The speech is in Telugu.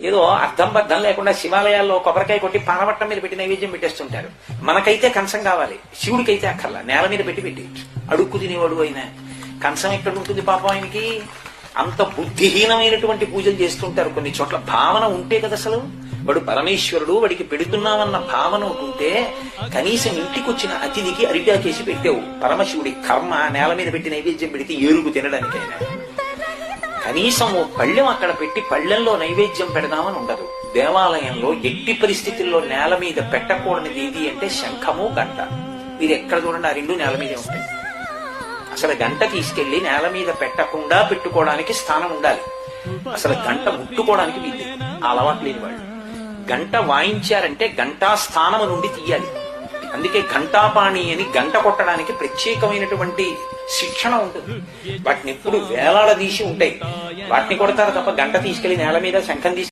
ఏదో అర్థం బద్దం లేకుండా శివాలయాల్లో కొబ్బరికాయ కొట్టి పానవట్టం మీద పెట్టి నైవేద్యం పెట్టేస్తుంటారు. మనకైతే కంచం కావాలి, శివుడికైతే అక్కర్లా, నేల మీద పెట్టి అడుక్కు తినేవాడు అయినా కంచం ఎక్కడ ఉంటుంది పాపం ఆయనకి. అంత బుద్ధిహీనమైనటువంటి పూజలు చేస్తుంటారు. కొన్ని చోట్ల భావన ఉంటే కదా అసలు వాడు పరమేశ్వరుడు, వాడికి పెడుతున్నామన్న భావన ఉంటే కనీసం ఇంటికి వచ్చిన అతిథికి అరిటాకేసి పెట్టావు. పరమశివుడి కర్మ నేల మీద పెట్టి నైవేద్యం పెడితే ఏరుగు తినడానికైనా కనీసం ఓ పళ్ళెం అక్కడ పెట్టి పళ్ళెంలో నైవేద్యం పెడదామని ఉండదు. దేవాలయంలో ఎట్టి పరిస్థితుల్లో నేల మీద పెట్టకూడనిది ఏది అంటే శంఖము, గంట. మీరు ఎక్కడ చూడండి ఆ రెండు నేల మీదే ఉంటాయి. అసలు గంట తీసుకెళ్లి నేల మీద పెట్టకుండా పెట్టుకోవడానికి స్థానం ఉండాలి. అసలు గంట ముట్టుకోవడానికి వీలు అలవాటు లేని వాళ్ళు. గంట వాయించారంటే గంటా స్థానము నుండి తీయాలి. అందుకే ఘంటాపాణి అని గంట కొట్టడానికి ప్రత్యేకమైనటువంటి శిక్షణ ఉంటుంది. వాటిని ఎప్పుడు వేలాడదీసి ఉంటాయి. వాటిని కొడతారు తప్ప గంట తీసుకెళ్లి నేల మీద శంఖం తీసుకెళ్లి